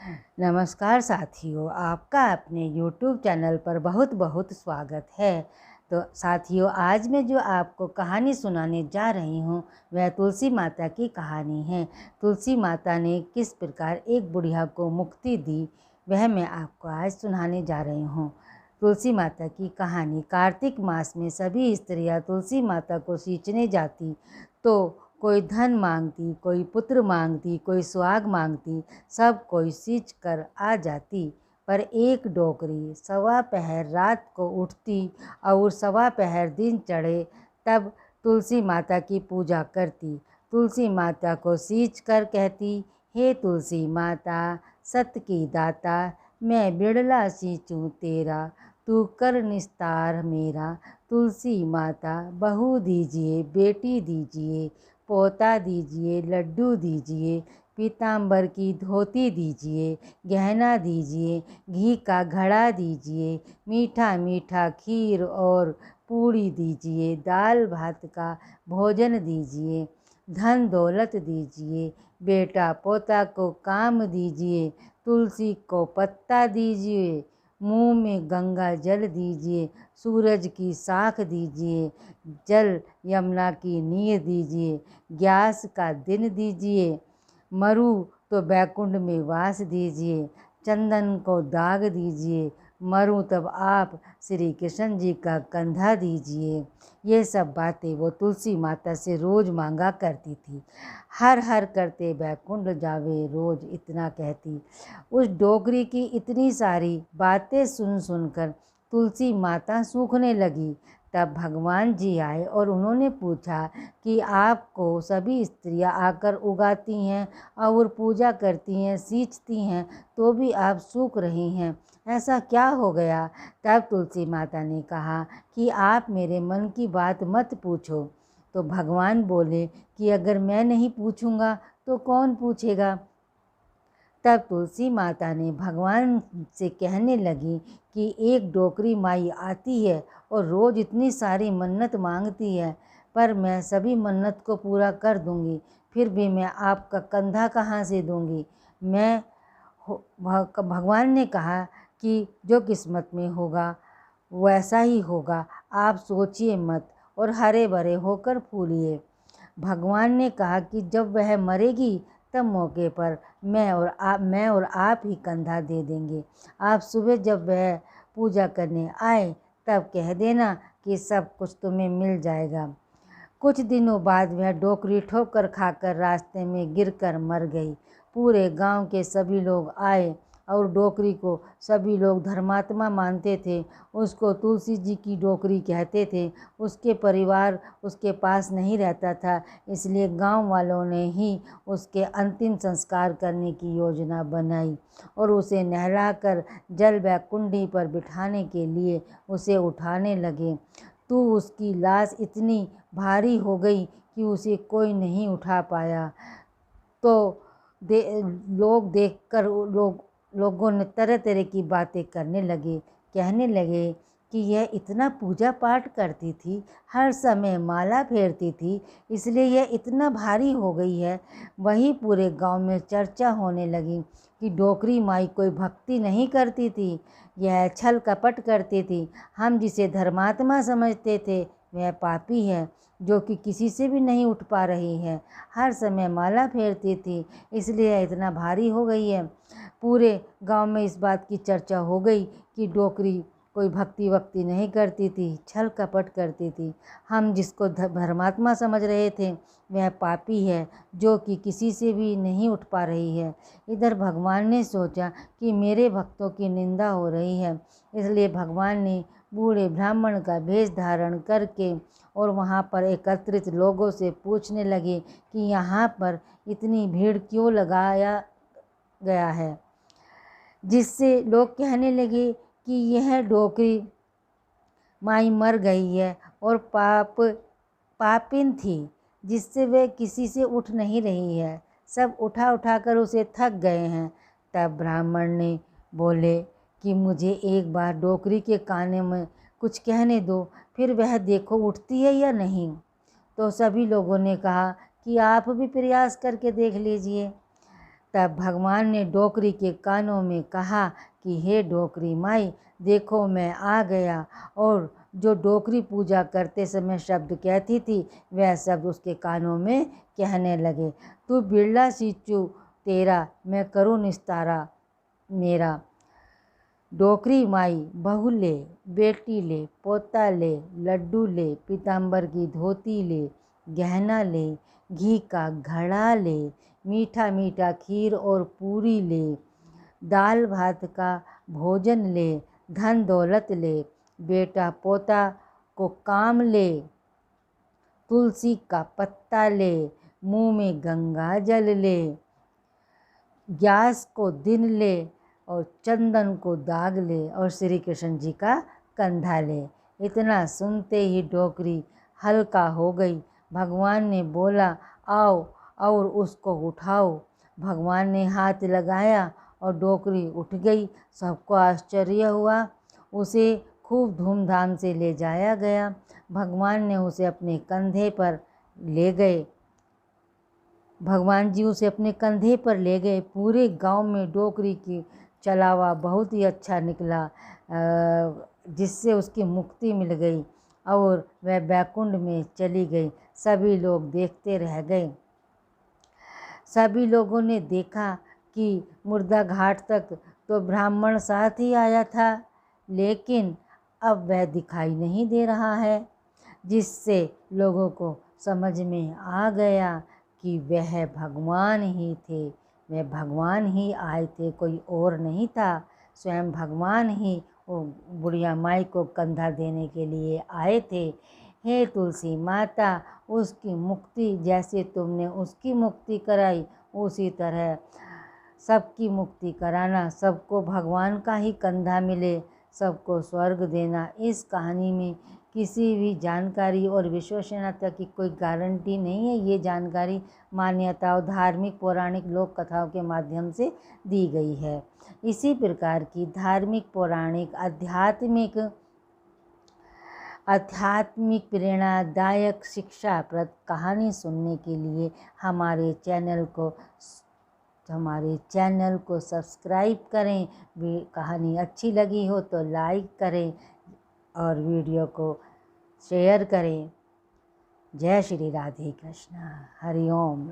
नमस्कार साथियों, आपका अपने YouTube चैनल पर बहुत बहुत स्वागत है। तो साथियों, आज मैं जो आपको कहानी सुनाने जा रही हूँ वह तुलसी माता की कहानी है। तुलसी माता ने किस प्रकार एक बुढ़िया को मुक्ति दी वह मैं आपको आज सुनाने जा रही हूँ। तुलसी माता की कहानी। कार्तिक मास में सभी स्त्रियाँ तुलसी माता को सींचने जाती तो कोई धन मांगती, कोई पुत्र मांगती, कोई सुहाग मांगती, सब कोई सींच कर आ जाती। पर एक डोकरी सवा पहर रात को उठती और सवा पहर दिन चढ़े तब तुलसी माता की पूजा करती। तुलसी माता को सींच कर कहती, हे तुलसी माता सत की दाता, मैं बिड़ला सींचूं तेरा, तू कर निस्तार मेरा। तुलसी माता बहू दीजिए, बेटी दीजिए, पोता दीजिए, लड्डू दीजिए, पीताम्बर की धोती दीजिए, गहना दीजिए, घी का घड़ा दीजिए, मीठा मीठा खीर और पूड़ी दीजिए, दाल भात का भोजन दीजिए, धन दौलत दीजिए, बेटा पोता को काम दीजिए, तुलसी को पत्ता दीजिए, मुँह में गंगा जल दीजिए, सूरज की साख दीजिए, जल यमुना की नीर दीजिए, ग्यास का दिन दीजिए, मरु तो बैकुंठ में वास दीजिए, चंदन को दाग दीजिए, मरूं तब आप श्री कृष्ण जी का कंधा दीजिए। ये सब बातें वो तुलसी माता से रोज़ मांगा करती थी। हर हर करते बैकुंठ जावे रोज़ इतना कहती। उस डोगरी की इतनी सारी बातें सुन सुनकर तुलसी माता सूखने लगी। तब भगवान जी आए और उन्होंने पूछा कि आपको सभी स्त्रियां आकर उगाती हैं और पूजा करती हैं, सींचती हैं, तो भी आप सूख रही हैं, ऐसा क्या हो गया? तब तुलसी माता ने कहा कि आप मेरे मन की बात मत पूछो। तो भगवान बोले कि अगर मैं नहीं पूछूंगा तो कौन पूछेगा? तब तुलसी माता ने भगवान से कहने लगी कि एक डोकरी माई आती है और रोज़ इतनी सारी मन्नत मांगती है, पर मैं सभी मन्नत को पूरा कर दूंगी, फिर भी मैं आपका कंधा कहाँ से दूंगी? भगवान ने कहा कि जो किस्मत में होगा वैसा ही होगा, आप सोचिए मत और हरे भरे होकर फूलिए। भगवान ने कहा कि जब वह मरेगी तब मौके पर मैं और आप ही कंधा दे देंगे। आप सुबह जब वह पूजा करने आए तब कह देना कि सब कुछ तुम्हें मिल जाएगा। कुछ दिनों बाद वह डोकरी ठोकर खाकर रास्ते में गिरकर मर गई। पूरे गांव के सभी लोग आए और डोकरी को सभी लोग धर्मात्मा मानते थे। उसको तुलसी जी की डोकरी कहते थे। उसके परिवार उसके पास नहीं रहता था, इसलिए गांव वालों ने ही उसके अंतिम संस्कार करने की योजना बनाई और उसे नहलाकर जल बैकुंडी पर बिठाने के लिए उसे उठाने लगे। तो उसकी लाश इतनी भारी हो गई कि उसे कोई नहीं उठा पाया। तो लोग देखकर लोगों ने तरह तरह की बातें करने लगे, कहने लगे कि यह इतना पूजा पाठ करती थी, हर समय माला फेरती थी, इसलिए यह इतना भारी हो गई है। वही पूरे गांव में चर्चा होने लगी कि डोकरी माई कोई भक्ति नहीं करती थी, यह छल कपट करती थी। हम जिसे धर्मात्मा समझते थे वह पापी है, जो कि किसी से भी नहीं उठ पा रही है, हर समय माला फेरती थी, इसलिए इतना भारी हो गई है। पूरे गांव में इस बात की चर्चा हो गई कि डोकरी कोई भक्ति वक्ति नहीं करती थी, छल कपट करती थी। हम जिसको धर्मात्मा समझ रहे थे वह पापी है, जो कि किसी से भी नहीं उठ पा रही है। इधर भगवान ने सोचा कि मेरे भक्तों की निंदा हो रही है, इसलिए भगवान ने बूढ़े ब्राह्मण का वेश धारण करके और वहाँ पर एकत्रित लोगों से पूछने लगे कि यहाँ पर इतनी भीड़ क्यों लगाया गया है, जिससे लोग कहने लगे कि यह डोकरी माई मर गई है और पापिन थी, जिससे वे किसी से उठ नहीं रही है, सब उठा उठा कर उसे थक गए हैं। तब ब्राह्मण ने बोले कि मुझे एक बार डोकरी के काने में कुछ कहने दो, फिर वह देखो उठती है या नहीं। तो सभी लोगों ने कहा कि आप भी प्रयास करके देख लीजिए। तब भगवान ने डोकरी के कानों में कहा कि हे डोकरी माई, देखो मैं आ गया। और जो डोकरी पूजा करते समय शब्द कहती थी वह शब्द उसके कानों में कहने लगे। तू बिरला सीचू तेरा, मैं करूँ निस्तारा मेरा। डोकरी माई, बहू ले, बेटी ले, पोता ले, लड्डू ले, पीताम्बर की धोती ले, गहना ले, घी का घड़ा ले, मीठा मीठा खीर और पूरी ले, दाल भात का भोजन ले, धन दौलत ले, बेटा पोता को काम ले, तुलसी का पत्ता ले, मुंह में गंगा जल ले, ग्यास को दिन ले और चंदन को दाग ले और श्री कृष्ण जी का कंधा ले। इतना सुनते ही डोकरी हल्का हो गई। भगवान ने बोला, आओ और उसको उठाओ। भगवान ने हाथ लगाया और डोकरी उठ गई। सबको आश्चर्य हुआ। उसे खूब धूमधाम से ले जाया गया। भगवान ने उसे अपने कंधे पर ले गए। भगवान जी उसे अपने कंधे पर ले गए। पूरे गांव में डोकरी की चलावा बहुत ही अच्छा निकला, जिससे उसकी मुक्ति मिल गई और वह बैकुंठ में चली गई। सभी लोग देखते रह गए। सभी लोगों ने देखा कि मुर्दा घाट तक तो ब्राह्मण साथ ही आया था, लेकिन अब वह दिखाई नहीं दे रहा है, जिससे लोगों को समझ में आ गया कि वह भगवान ही थे। वह भगवान ही आए थे, कोई और नहीं था। स्वयं भगवान ही वो बुढ़िया माई को कंधा देने के लिए आए थे। हे तुलसी माता, उसकी मुक्ति जैसे तुमने उसकी मुक्ति कराई, उसी तरह सबकी मुक्ति कराना। सबको भगवान का ही कंधा मिले, सबको स्वर्ग देना। इस कहानी में किसी भी जानकारी और विश्वसनीयता की कोई गारंटी नहीं है। ये जानकारी मान्यताओं, धार्मिक पौराणिक लोक कथाओं के माध्यम से दी गई है। इसी प्रकार की धार्मिक, पौराणिक, आध्यात्मिक प्रेरणादायक शिक्षाप्रद कहानी सुनने के लिए हमारे चैनल को सब्सक्राइब करें। कहानी अच्छी लगी हो तो लाइक करें और वीडियो को शेयर करें। जय श्री राधे कृष्ण। हरि ओम।